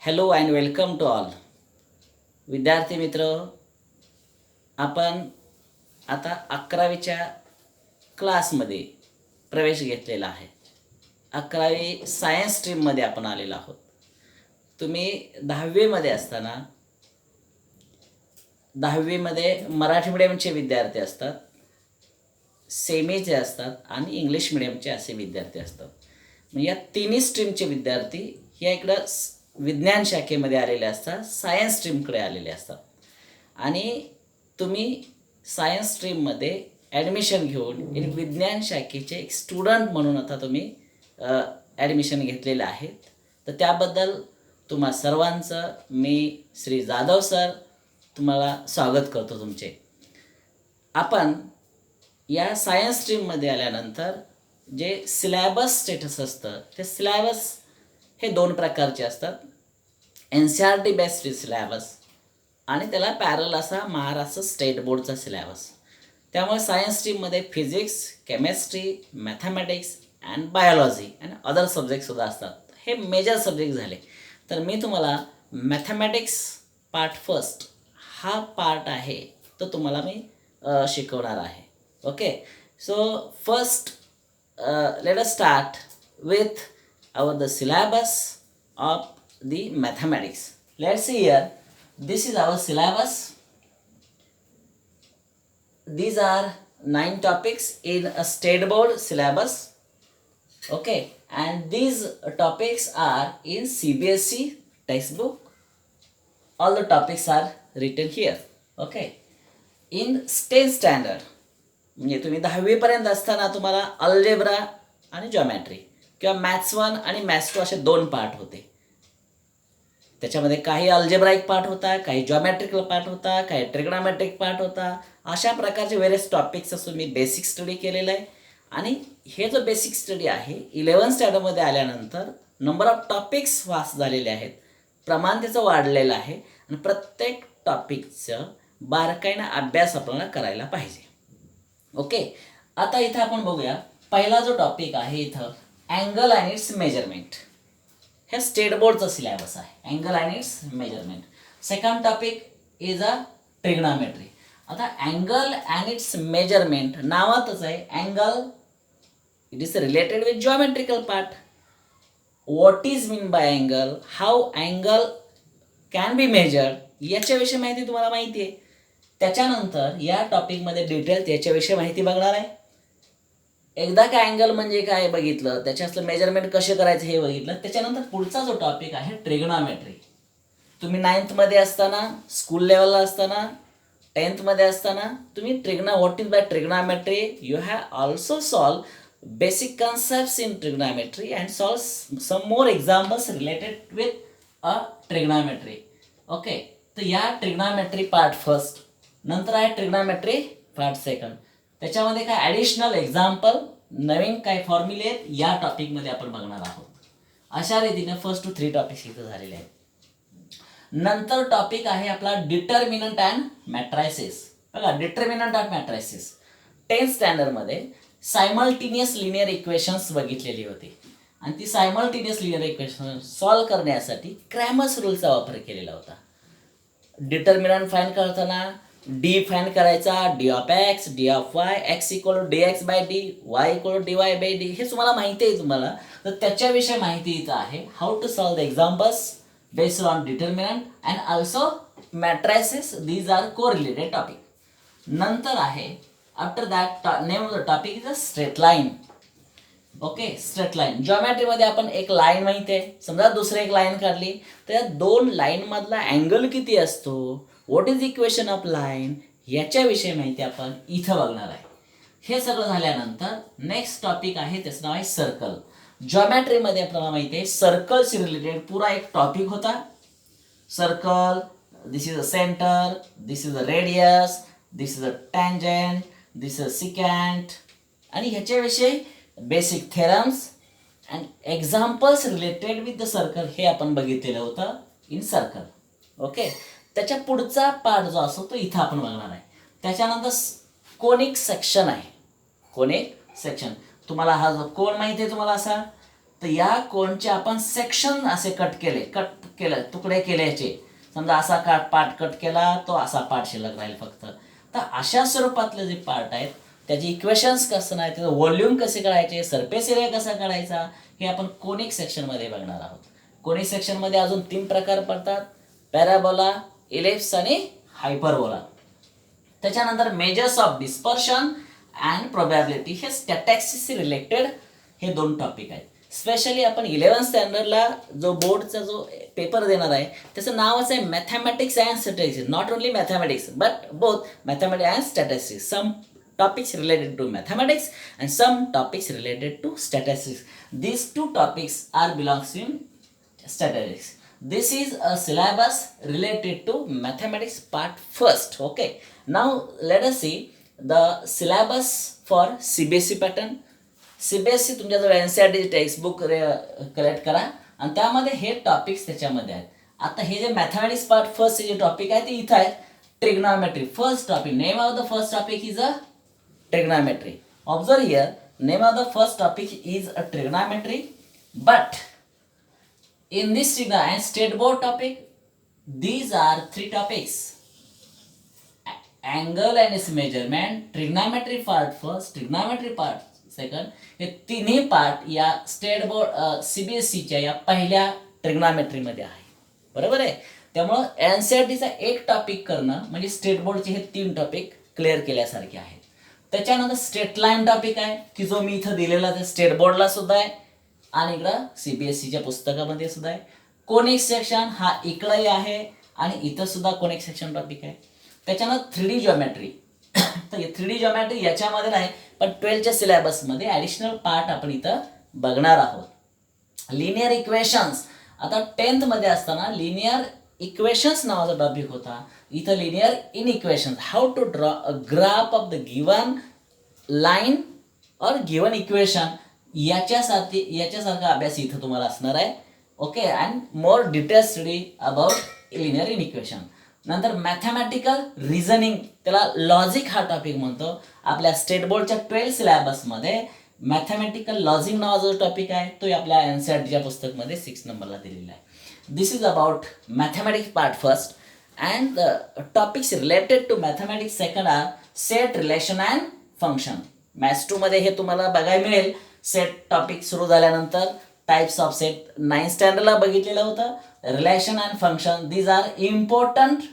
Hello and welcome to all. विद्यार्थी मित्र, आपण आता 11वीच्या क्लासमध्ये प्रवेश घेतलेला आहे. 11वी सायन्स स्ट्रीममध्ये आपण आलेलो आहोत. तुम्ही 10वीमध्ये असताना 10वीमध्ये मराठी मिडियमचे विद्यार्थी असतात, सेमीचे असतात आणि इंग्लिश मिडियमचे असे विद्यार्थी असतात. म्हणजे या तिन्ही स्ट्रीमचे विद्यार्थी या इकडं विज्ञान शाखेमध्ये आलेले असतात, सायन्स स्ट्रीमकडे आलेले असतात. आणि तुम्ही सायन्स स्ट्रीममध्ये ॲडमिशन घेऊन एक विज्ञान शाखेचे एक स्टुडंट म्हणून आता तुम्ही ॲडमिशन घेतलेलं आहे. तर त्याबद्दल तुम्हा सर्वांचं मी श्री जाधव सर तुम्हाला स्वागत करतो तुमचे. आपण या सायन्स स्ट्रीममध्ये आल्यानंतर जे सिलॅबस स्टेटस असतं ते सिलॅबस हे 2 प्रकारचे असतात. NCERT बेस्ड सिलॅबस आणि त्याला पॅरल असा महाराष्ट्र स्टेट बोर्डचा सिलॅबस. त्यामुळे सायन्स स्ट्रीममध्ये physics, chemistry, mathematics and biology and other सब्जेक्टसुद्धा असतात. हे मेजर सब्जेक्ट झाले. तर मी तुम्हाला मॅथमॅटिक्स पार्ट फर्स्ट हा पार्ट आहे तो तुम्हाला मी शिकवणार आहे. Okay, so first let us start with the syllabus of the mathematics. Let's see here, this is our syllabus. These are 9 topics in a state board syllabus. Okay, and these topics are in CBSE textbook. All the topics are written here. Okay, in 10th standard म्हणजे तुम्ही 10वीपर्यंत असताना तुम्हाला algebra आणि geometry किंवा maths 1 आणि maths 2 असे 2 part होते. त्याच्यामध्ये काही अल्जेब्राईक पार्ट होता, काही जॉमेट्रिकल पार्ट होता, काही ट्रिग्नॉमेट्रिक पार्ट होता. अशा प्रकारचे वेरियस टॉपिक्स असून मी बेसिक स्टडी केलेला आहे. आणि हे जो बेसिक स्टडी आहे 11th स्टँडर्डमध्ये आल्यानंतर नंबर ऑफ टॉपिक्स वास्ट झालेले आहेत, प्रमाण त्याचं वाढलेलं आहे आणि प्रत्येक टॉपिकचं बारकाईनं अभ्यास आपल्याला करायला पाहिजे. ओके, आता इथं आपण बघूया. पहिला जो टॉपिक आहे इथं अँगल अँड इट्स मेजरमेंट. हे स्टेट बोर्डचं सिलॅबस आहे, angle and it's measurement. Second topic is a trigonometry. आता अँगल अँड इट्स मेजरमेंट नावातच आहे. Angle it is related with geometrical part. What is mean by angle, how angle can be measured याच्याविषयी माहिती तुम्हाला माहिती आहे. त्याच्यानंतर या टॉपिकमध्ये डिटेल त्याच्याविषयी माहिती बघणार आहे. एकदा का अँगल म्हणजे काय बघितलं, त्याच्यातलं मेजरमेंट कसे करायचं हे बघितलं. त्याच्यानंतर पुढचा जो टॉपिक आहे ट्रिग्नॉमेट्री. तुम्ही 9thमध्ये असताना, स्कूल लेवलला असताना, 10thमध्ये असताना तुम्ही what is by trigonometry you have also solve basic concepts in trigonometry and solve some more examples related with a trigonometry. Okay, तर या ट्रिग्नॉमेट्री पार्ट फर्स्ट, नंतर आहे ट्रिग्नॉमेट्री पार्ट सेकंड. त्याच्यामध्ये काय ॲडिशनल एक्झाम्पल, नवीन काय फॉर्म्युले आहेत या टॉपिकमध्ये आपण बघणार आहोत. अशा रीतीने 1 to 3 टॉपिक्स इथं झालेले आहेत. नंतर टॉपिक आहे आपला डिटर्मिनंट अँड मॅट्रायसिस. बघा, डिटर्मिनंट अँड मॅट्रायसिस 10th स्टँडर्डमध्ये सायमल्टेनियस लिनियर इक्वेशन्स बघितलेली होती आणि ती सायमल्टेनियस लिनियर इक्वेशन सॉल्व करण्यासाठी क्रॅमर्स रूलचा वापर केलेला होता. डिटर्मिनंट फाइंड करताना डी फाइंड करायचा, D of x, D of y, x equal to D x by D, y equal to D y by D. हे तुम्हाला माहिती आहे तुम्हाला, तर त्याच्याविषयी माहिती इथं आहे. How to solve the examples based on determinant and also matrices. These are co related topic. नंतर आहे after that name of the topic is a straight line. Okay, straight line. जॉमेट्रीमध्ये आपण एक लाईन माहिती आहे, समजा दुसरी एक लाईन काढली तर या 2 लाईनमधला अँगल किती असतो, what is equation of line याच्याविषयी माहिती आपण इथं बघणार आहे. हे सगळं झाल्यानंतर नेक्स्ट टॉपिक आहे, त्याचं नाव आहे सर्कल. जॉमेट्रीमध्ये आपल्याला माहिती आहे सर्कलशी रिलेटेड पुरा एक टॉपिक होता. Circle, this is a centre, this is a radius, this is a tangent, this is a secant आणि ह्याच्याविषयी basic theorems and examples related with the circle हे आपण बघितलेलं होतं इन सर्कल. ओके, त्याच्या पुढचा पार्ट जो असतो तो इथं आपण बघणार आहे. त्याच्यानंतर कोनिक सेक्शन आहे. कोनिक सेक्शन, तुम्हाला हा जो कोन माहिती आहे तुम्हाला असा, तर या कोनचे आपण सेक्शन असे कट केले, कट केलं, तुकडे केल्याचे, समजा असा पार्ट कट केला तो असा पार्ट शिल्लक राहील फक्त. तर अशा स्वरूपातले जे पार्ट आहेत त्याचे इक्वेशन्स कसं नाही, त्याचं व्हॉल्यूम कसे काढायचे, सरफेस एरिया कसा काढायचा, हे आपण कोनिक सेक्शनमध्ये बघणार आहोत. कोनिक सेक्शनमध्ये अजून 3 प्रकार पडतात, पॅराबोला, इलिप्स आणि हायपरबोला. त्याच्यानंतर measures of dispersion and probability, हे स्टॅटिस्टिक्स रिलेटेड हे 2 टॉपिक आहेत. स्पेशली आपण 11th स्टँडर्डला जो बोर्डचा जो पेपर देणार आहे त्याचं नावच आहे mathematics and statistics. Not only mathematics but both mathematics and statistics. Some topics related to mathematics and some topics related to statistics. These 2 topics are belongs in statistics. This is a syllabus related to mathematics part first. Okay, now let us see the syllabus for CBSE pattern. CBSE तुमच्याजवळ NCERT textbook collect करा आणि त्यामध्ये हे topics त्याच्यामध्ये आहेत. आता हे जे मॅथमॅटिक्स पार्ट फर्स्ट जे टॉपिक आहे ते इथं आहे. Trigonometry first topic. Name of the first topic is a trigonometry. Observe here, name of the first topic is a trigonometry, but in this and state board topic, these are 3 topics: angle and its measurement, trigonometry part first, trigonometry part second. हे तिन्ही part या state board CBSEच्या या पहिल्या trigonometry मध्ये आहे. बरोबर आहे. त्यामुळं NCERTचा एक टॉपिक करणं म्हणजे स्टेट बोर्डचे हे 3 टॉपिक क्लिअर केल्यासारखे आहेत. त्याच्यानंतर स्टेट लाईन टॉपिक आहे की जो मी इथं दिलेला आहे स्टेट बोर्डला सुद्धा आहे आणि इकडं CBSEच्या पुस्तकामध्ये सुद्धा आहे. कोनिक सेक्शन हा इकडंही आहे आणि इथं सुद्धा कोनिक सेक्शन टॉपिक आहे. त्याच्यानंतर 3D जॉमेट्री. तर 3D जॉमेट्री याच्यामध्ये नाही पण 12च्या सिलेबसमध्ये ॲडिशनल पार्ट आपण इथं बघणार आहोत. Linear equations. आता 10th मध्ये असताना लिनियर इक्वेशन्स नावाचा टॉपिक होता. इथं linear in equations, how to draw a graph of the given line or given equation, याच्यासारखा अभ्यास इथं तुम्हाला असणार आहे. Okay, and more detail study about linear in equation. नंतर मॅथमॅटिकल रिझनिंग, त्याला लॉजिक हा टॉपिक म्हणतो. आपल्या स्टेट बोर्डच्या 12 सिलेबसमध्ये मॅथमॅटिकल लॉजिक नावाचा जो टॉपिक आहे तो आपल्या NCERTच्या पुस्तकमध्ये 6 नंबरला दिलेला आहे. This is about mathematics part first, and the topics related to mathematics second are set, relation and function. Maths 2 मध्ये हे तुम्हाला बघायला मिळेल. सेट टॉपिक सुरू झाल्यानंतर टाइप्स ऑफ सेट 9th स्टँडर्डला बघितलेलं होतं. Relation and function, these are important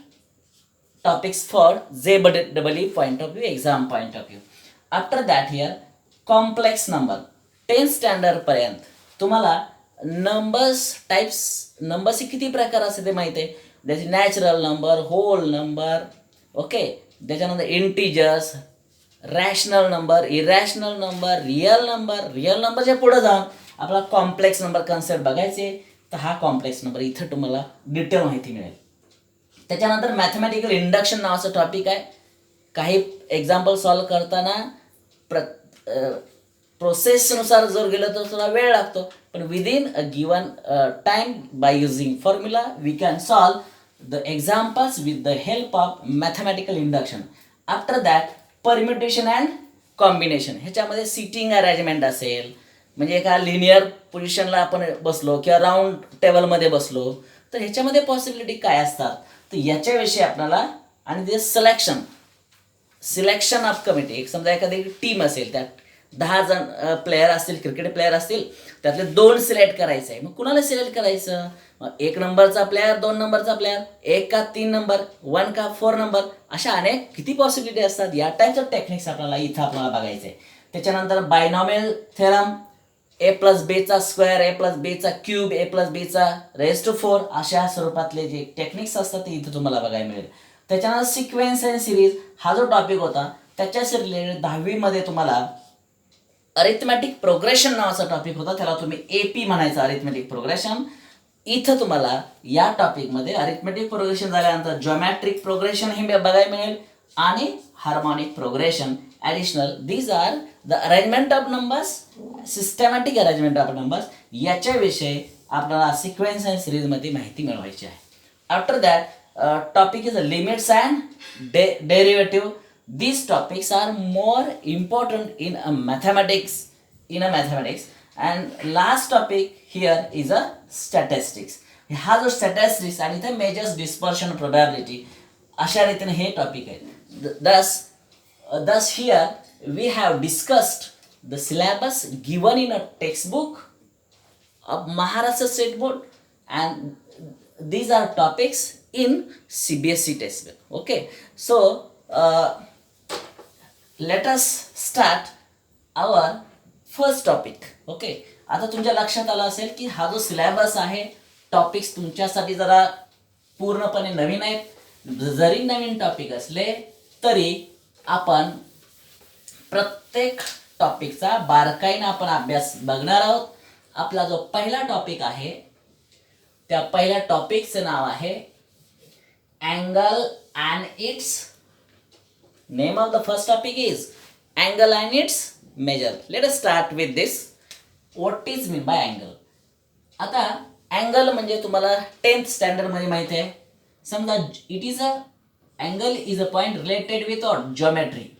topics for JEE point of view, exam point of view. After that here complex number. 10th standard पर्यंत तुम्हाला नंबर्स टाइप्स, नंबर्सचे किती प्रकार असते ते माहिती आहे. त्याचे natural number, whole number, okay. त्याच्यानंतर integers, rational number, irrational number, real number. Real नंबरच्या पुढे जाऊन आपला कॉम्प्लेक्स नंबर कन्सेप्ट बघायचे. तर हा कॉम्प्लेक्स नंबर इथं तुम्हाला डिटेल माहिती मिळेल. त्याच्यानंतर मॅथमॅटिकल इंडक्शन नावाचं टॉपिक आहे. काही एक्झाम्पल सॉल्व करताना प्रोसेसनुसार जर गेलं तर थोडा वेळ लागतो, पण within a given time by using formula we can solve the examples with the help of mathematical induction. After that permutation and combination. ह्याच्यामध्ये सिटिंग अरेंजमेंट असेल, म्हणजे एका लिनियर पोझिशनला आपण बसलो किंवा राऊंड टेबलमध्ये बसलो तर ह्याच्यामध्ये पॉसिबिलिटी काय असतात तर याच्याविषयी आपल्याला. आणि ते सिलेक्शन ऑफ कमिटी. एक समजा एखादी टीम असेल, त्यात 10 जण प्लेयर असतील, क्रिकेट प्लेयर असतील, त्यातले 2 सिलेक्ट करायचे आहे. मग कुणाला सिलेक्ट करायचं? 1 नंबरचा प्लेयर, 2 नंबरचा प्लेयर, 1 का 3 नंबर, 1 का 4 नंबर, अशा अनेक किती पॉसिबिलिटी असतात. या टाईपचं टेक्निक्स आपल्याला इथं बघायचं आहे. त्याच्यानंतर binomial theorem, a+b² a+b³ a+b⁴ अशा स्वरूपातले जे टेक्निक्स असतात ते इथं तुम्हाला बघायला मिळेल. त्याच्यानंतर सिक्वेन्स अँड सिरीज हा जो टॉपिक होता त्याच्याशी रिलेटेड 10वी मध्ये तुम्हाला अरिथमॅटिक प्रोग्रेशन नावाचा टॉपिक होता. त्याला तुम्ही AP म्हणायचं, अरिथमॅटिक प्रोग्रेशन. इथं तुम्हाला या टॉपिकमध्ये अरिथमॅटिक प्रोग्रेशन झाल्यानंतर जॉमेट्रिक प्रोग्रेशन हे बघायला मिळेल आणि harmonic progression additional. These are the arrangement of numbers, systematic arrangement of numbers. याच्याविषयी आपल्याला सिक्वेन्स अँड सिरीजमध्ये माहिती मिळवायची आहे. After that topic is limits and derivative. These topics are more important in a mathematics. And last topic here is a statistics. हा जो statistics आणि इथे मेजर्स डिस्पर्शन प्रोबॅबिलिटी अशा रीतीने हे टॉपिक आहेत. Thus here we have discussed the syllabus given in a textbook of Maharashtra State Board, and these are topics in CBSE textbook. Okay, so let us start our first topic. Okay, आता तुमच्या लक्षात आलं असेल की हा जो syllabus आहे, topics तुमच्यासाठी जरा पूर्णपणे नवीन आहेत. जरी नवीन टॉपिक असले तरी आपण प्रत्येक टॉपिकचा बारकाईने आपण अभ्यास बघणार आहोत. आपला जो पहिला टॉपिक आहे त्या पहिल्या टॉपिकचं नाव आहे angle and its. Name of the first topic is angle and its measure. Let us start with this. What is mean by angle. आता अँगल म्हणजे तुम्हाला 10th स्टँडर्ड मध्ये माहिती आहे. समजा it is a angle is a point related with geometry.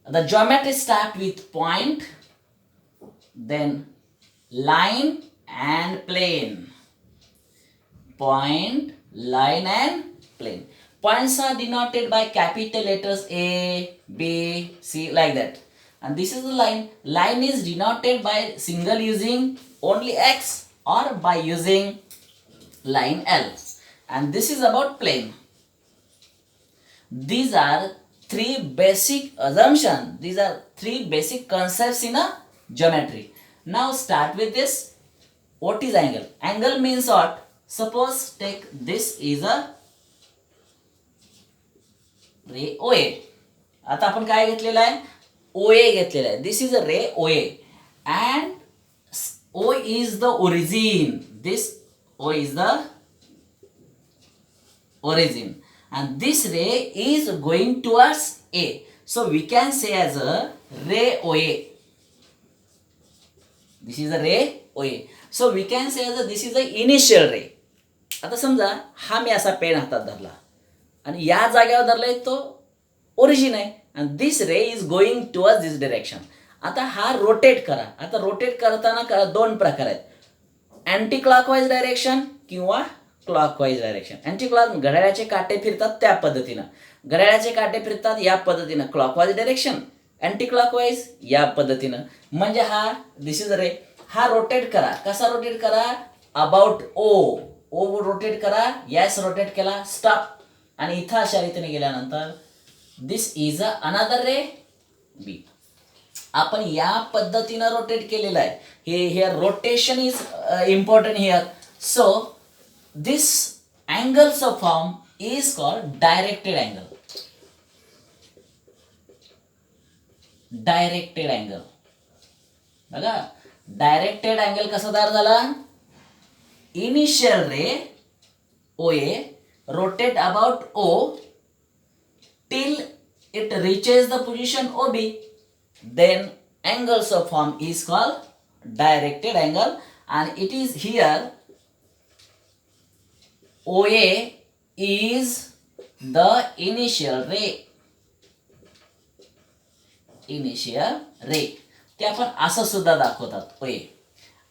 The geometry start with point, then line and plane. Point, line and plane. Points are denoted by capital letters A, B, C, like that. And this is the line. Line is denoted by single using only X or by using line L. And this is about plane. These are three basic assumptions. These are three basic concepts in a geometry. Now start with this. What is angle? Angle means what? Suppose take this is a ray OA. आता आपण काय घेतलेला आहे? OA घेतलेला आहे. This is a ray OA and O is the origin. This O is the origin. And this ray is going towards A. So we can say as a ray OA. This is a ray OA. So we can say as a this is the initial ray. आता समजा हा मी असा pen हातात धरला आणि या जागेवर धरलाय तो ओरिजिन आहे. and this ray is going towards this direction. आता हा रोटेट करा. आता रोटेट करताना दोन प्रकार आहेत. अँटी क्लॉकवाईज डायरेक्शन किंवा क्लॉकवाईज डायरेक्शन. अँटी क्लॉक घड्याळाचे काटे फिरतात त्या पद्धतीनं, घड्याळाचे काटे फिरतात या पद्धतीनं क्लॉकवाईज डायरेक्शन, अँटी क्लॉकवाईज या पद्धतीनं. म्हणजे हा दिस इज रे. हा रोटेट करा. कसा रोटेट करा? About O. ओ रोटेट करा. यस रोटेट केला, स्टॉप. आणि इथं अशा रीतीने गेल्यानंतर दिस इज अ अनदर रे बी. आपण या पद्धतीनं रोटेट केलेलं आहे. हे here rotation is important here. So this angles of form is called directed angle. Directed angle. बघा डायरेक्टेड अँगल कसा तयार झाला? Initial ray OA rotate about O till it reaches the position OB. Then angles of form is called directed angle, and it is here OA is the initial ray. Initial ray. ते आपण असं सुद्धा दाखवतात OA.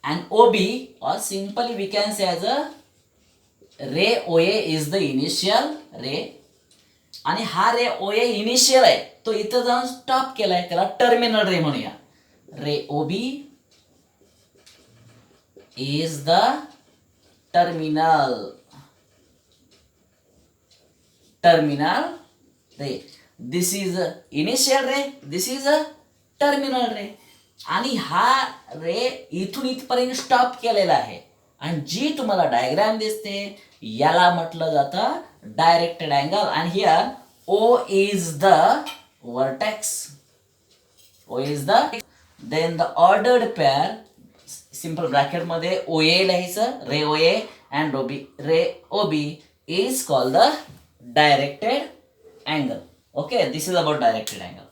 And OB or simply we can say as a ray OA is the initial ray. आणि हा रे OA initial आहे तो इथं जाऊन स्टॉप केलाय, त्याला टर्मिनल रे म्हणूया. रे OB is the terminal ray. This is a initial ray, this is a terminal ray. आणि हा रे इथून इथपर्यंत स्टॉप केलेला आहे. आणि जी तुम्हाला डायग्राम दिसते याला म्हटलं जातं डायरेक्टेड अँगल. आणि here O is the vertex. O is the, then the ordered pair, simple bracket मध्ये OA लिहायचं, रे OA and OB, ray OB is called the directed angle. Okay, this is about directed angle.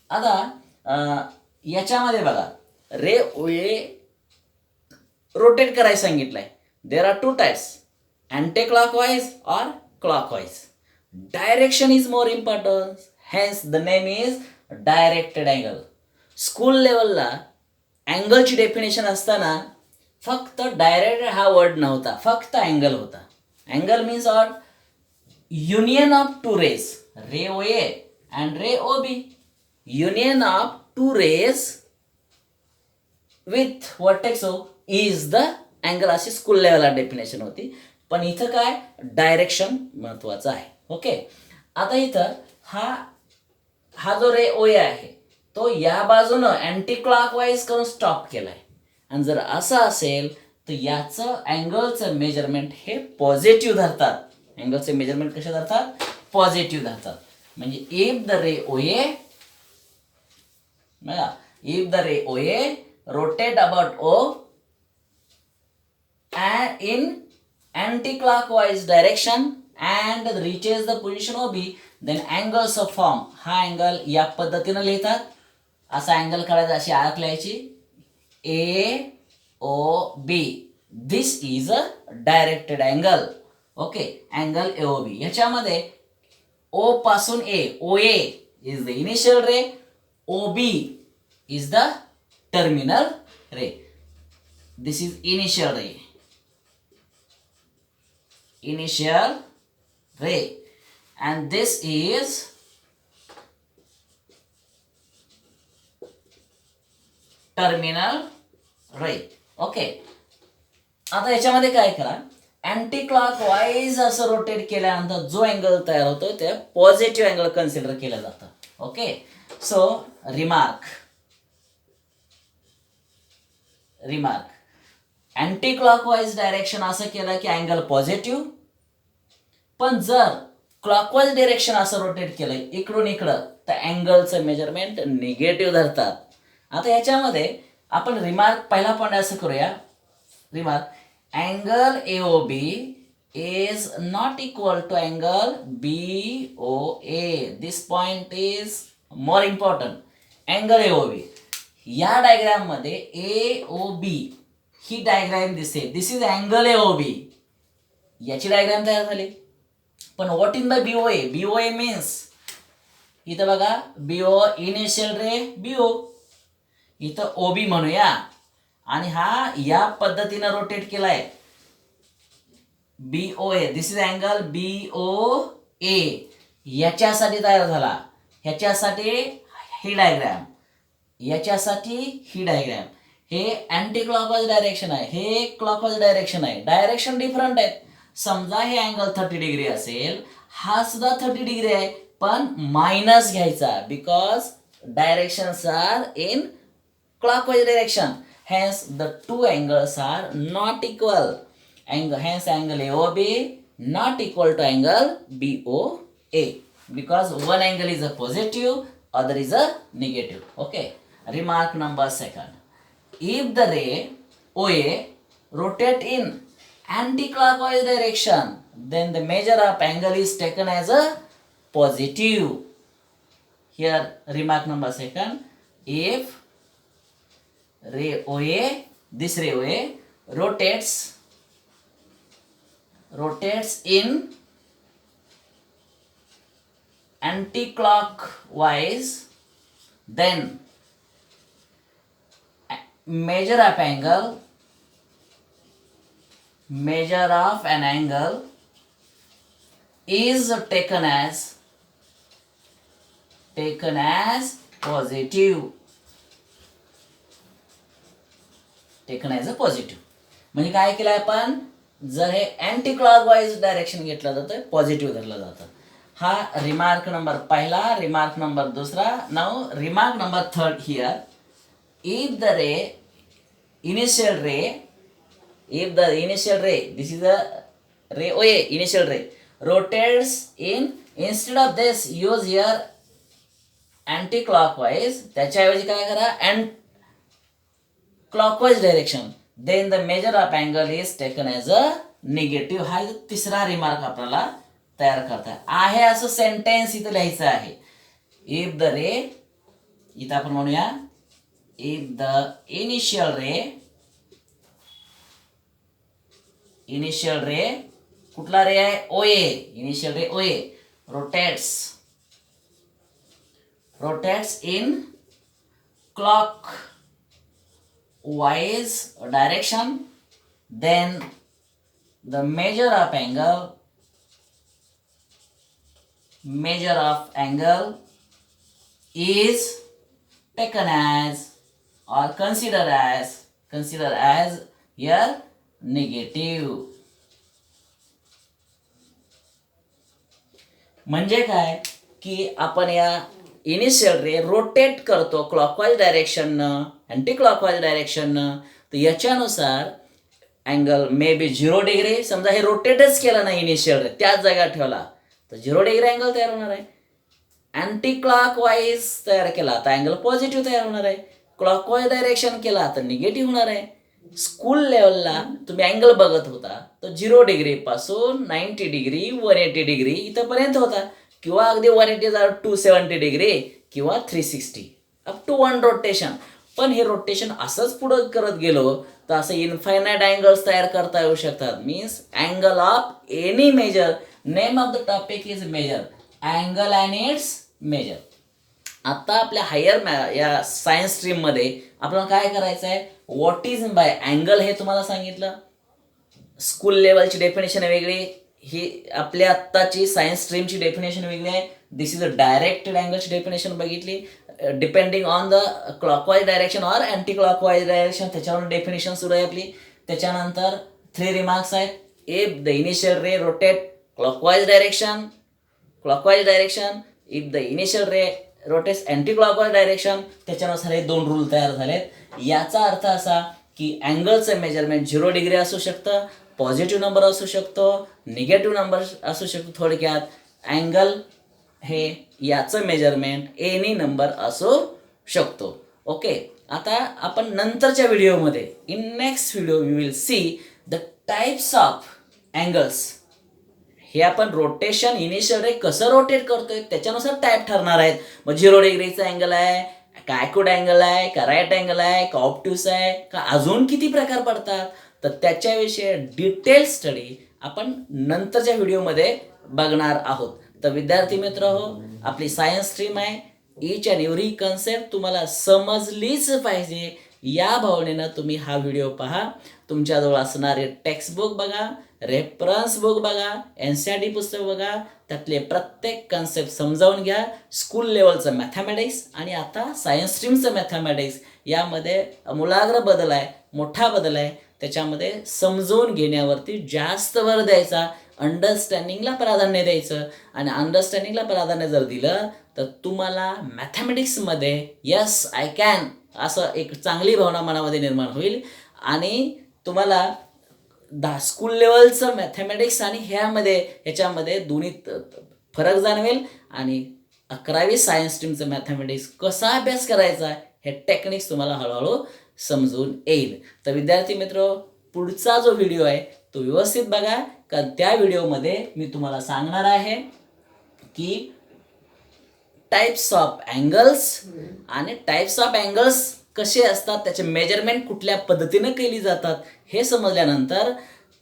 आता याच्यामध्ये बघा रे OA rotate करायला सांगितलंय. There are two types, anti clockwise और clockwise. Direction is more important, hence the name is directed angle. School लेवलला अँगलची definition असताना फक्त डायरेक्ट हा वर्ड नव्हता, फक्त अँगल होता. Angle means ought union of two rays, ray O A and ray O B. Union of two rays with vertex O is the angle, अशी school लेवलला डेफिनेशन होती. पण इथं काय, डायरेक्शन महत्वाचं आहे. ओके, आता इथं हा जो रे ओ ए आहे तो या बाजूनं अँटी क्लॉकवाईज करून स्टॉप केलाय. आणि जर असं असेल तर याचं अँगलचं मेजरमेंट हे पॉझिटिव्ह धरतात. अँगलचे मेजरमेंट कसे धरतात, पॉझिटिव्ह धरतात. म्हणजे if the ray O A, if the ray O A rotate about O and in anti-clockwise direction and reaches the position OB, then angles of form, हा अँगल या पद्धतीनं लिहितात. असा अँगल काढायचा, अशी आर्क लिहायची, A O B. This is a directed angle. Okay, angle A O B. ह्याच्यामध्ये O पासून A, O A is the initial ray, O B is the terminal ray. This is initial ray. Initial ray. And this is terminal ray. Okay. आता याच्यामध्ये काय करा, anti clockwise असं rotate केल्यानंतर जो angle तयार होतो ते पॉझिटिव्ह अँगल कन्सिडर केलं जातं. Okay, so remark anti clockwise direction असं केलं की अँगल पॉझिटिव्ह. पण जर क्लॉकवाईज डायरेक्शन असं रोटेट केलं इकडून इकडं तर अँगलचं मेजरमेंट निगेटिव्ह धरतात. आता ह्याच्यामध्ये आपण रिमार्क पहिला पॉईंट असं करूया. Remark, angle A O B is not equal to angle B O A. This point is more important. Angle A O B, या डायग्राम मध्ये ए ओ बी ही डायग्राम दिसते. This is angle A O B. याची diagram तयार झाली. पण what in the B O A, B O A means इथं बघा, बी ओ इनिशियल रे बी ओ, इथं ओ बी म्हणूया. आणि हा या पद्धतीनं रोटेट केलाय बी O A. This is angle B O ए. याच्यासाठी तयार झाला, ह्याच्यासाठी ही डायग्राम, याच्यासाठी ही डायग्राम. हे अँटी क्लॉकवाईज डायरेक्शन आहे, हे क्लॉकवाईज डायरेक्शन आहे. डायरेक्शन डिफरंट आहेत. समजा हे अँगल 30 डिग्री असेल, हा सुद्धा 30 डिग्री आहे, पण मायनस घ्यायचा because directions are in clockwise direction. hence the two angles are not equal. Hence angle AOB not equal to angle BOA because one angle is a positive, other is a negative. Okay. Remark number second. If the ray OA rotate in anti-clockwise direction, then the measure of angle is taken as a positive. Here remark number second. If ray OA, this ray OA rotates in anti-clockwise, then measure of an angle is taken as positive. Taken as a positive. म्हणजे काय केलं आपण, जर हे anti clockwise direction घेतलं जातं positive धरलं जातं. हा रिमार्क नंबर पहिला. रिमार्क नंबर दुसरा. Now remark number third here. If the initial ray, this is a ray OA, initial ray rotates in, instead of this use here anti-clockwise, त्याच्याऐवजी काय करा, and clockwise direction, then the measure of angle is taken as a negative. हा तिसरा remark आपल्याला तयार करता आहे. असं सेंटेन्स इथं लिहायचं आहे. इफ द रे, इथं आपण म्हणूया इफ द इनिशियल रे कुठला रे आहे, OA, initial ray OA rotates in clockwise direction then the measure of angle is taken as or consider as here negative. म्हणजे काय की आपण या इनिशियल रे रोटेट करतो क्लॉकवाईज डायरेक्शननं अँटी क्लॉकवाईज डायरेक्शननं, तर याच्यानुसार अँगल मे बी 0 डिग्री, समजा हे रोटेटच केलं नाही इनिशियल रे, त्याच जागा ठेवला तर 0 डिग्री अँगल तयार होणार आहे. अँटी क्लॉकवाईज तयार केला तर अँगल पॉझिटिव्ह तयार होणार आहे. क्लॉकवाईज डायरेक्शन केला तर निगेटिव्ह होणार आहे. स्कूल लेवलला तुम्ही अँगल बघत होता तर 0 डिग्रीपासून 90 डिग्री 180 डिग्री इथंपर्यंत होता, किंवा अगदी 180 270 डिग्री किंवा 360 अप टू 1 रोटेशन. पण हे रोटेशन असंच पुढं करत गेलो तर असं इन्फायनाईट अँगल्स तयार करता येऊ शकतात. Means angle of any measure, name of the topic is measure, angle and its measure. आता आपल्या हायर या सायन्स स्ट्रीममध्ये आपल्याला काय करायचं आहे, व्हॉट इज बाय अँगल हे तुम्हाला सांगितलं. स्कूल लेवलची डेफिनेशन वेगळी, ही आपल्या आत्ताची सायन्स स्ट्रीमची डेफिनेशन वेगळी आहे. दिस इज अ डायरेक्टेड अँगलची डेफिनेशन बघितली, depending on the clockwise direction or anti clockwise direction, त्याच्यावर डेफिनेशन सुरू आहे आपली. त्याच्यानंतर 3 रिमार्क्स आहेत. If the initial ray rotate clockwise direction, if the initial ray rotates anti clockwise direction, त्याच्यानुसार हे 2 रूल तयार झालेत. याचा अर्थ असा की अँगलचं मेजरमेंट 0 डिग्री असू शकतं, पॉझिटिव्ह नंबर असू शकतो, निगेटिव्ह नंबर असू शकतो. थोडक्यात अँगल हे याचं मेजरमेंट एनी नंबर असू शकतो. ओके, आता आपण नंतरच्या व्हिडिओमध्ये, in next video we will see the types of angles. हे आपण रोटेशन इनिशियल रे कसं रोटेट करतोय त्याच्यानुसार टाईप ठरणार आहेत. मग 0 डिग्रीचा अँगल आहे का, ॲक्यूट अँगल आहे का, राईट अँगल आहे का, ऑब्ट्यूस आहे का, अजून किती प्रकार पडतात, तर त्याच्याविषयी डिटेल स्टडी आपण नंतरच्या व्हिडिओमध्ये बघणार आहोत. तर विद्यार्थी मित्र हो, आपली सायन्स स्ट्रीम आहे, ईच अँड एव्हरी कन्सेप्ट तुम्हाला समजलीच पाहिजे या भावनेनं तुम्ही हा व्हिडिओ पहा. तुमच्याजवळ असणारे टेक्स्टबुक बघा, रेफरन्स बुक बघा, NCERT पुस्तक बघा, त्यातले प्रत्येक कन्सेप्ट समजावून घ्या. स्कूल लेवलचं मॅथमॅटिक्स आणि आता सायन्स स्ट्रीमचं मॅथमॅटिक्स यामध्ये आमूलाग्र बदल आहे, मोठा बदल आहे. त्याच्यामध्ये समजून घेण्यावरती जास्त भर द्यायचा, अंडरस्टँडिंगला प्राधान्य द्यायचं. आणि अंडरस्टँडिंगला प्राधान्य जर दिलं तर तुम्हाला मॅथमॅटिक्समध्ये यस आय कॅन असं एक चांगली भावना मनामध्ये निर्माण होईल. आणि तुम्हाला स्कूल लेवलचं मॅथमॅटिक्स आणि ह्याच्यामध्ये दोन्ही फरक जाणवेल. आणि 11वी सायन्स स्ट्रीमचं मॅथमॅटिक्स कसा अभ्यास करायचा हे टेक्निक्स तुम्हाला हळूहळू समजून येईल. तर विद्यार्थी मित्र, पुढचा जो व्हिडिओ आहे तो व्यवस्थित बघा, कारण त्या व्हिडिओमध्ये मी तुम्हाला सांगणार आहे की टाइप्स ऑफ अँगल्स आणि टाइप्स ऑफ अँगल्स कसे असतात, त्याचे मेजरमेंट कुठल्या पद्धतीनं केली जातात हे समजल्यानंतर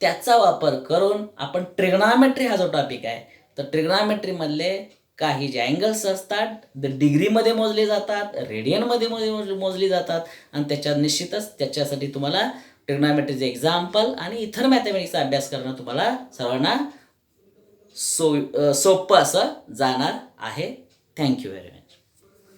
त्याचा वापर करून आपण ट्रिग्नॉमेट्री हा जो टॉपिक आहे, तर ट्रिग्नॉमेट्रीमधले काही जे अँगल्स असतात ते डिग्रीमध्ये मोजले जातात, रेडियनमध्ये मोजली जातात. आणि त्याच्यात निश्चितच त्याच्यासाठी तुम्हाला ट्रिग्नॉमेट्रीचे एक्झाम्पल आणि इतर मॅथमॅटिक्सचा अभ्यास करणं तुम्हाला सर्वांना सोपं असं जाणार आहे. Thank you very much.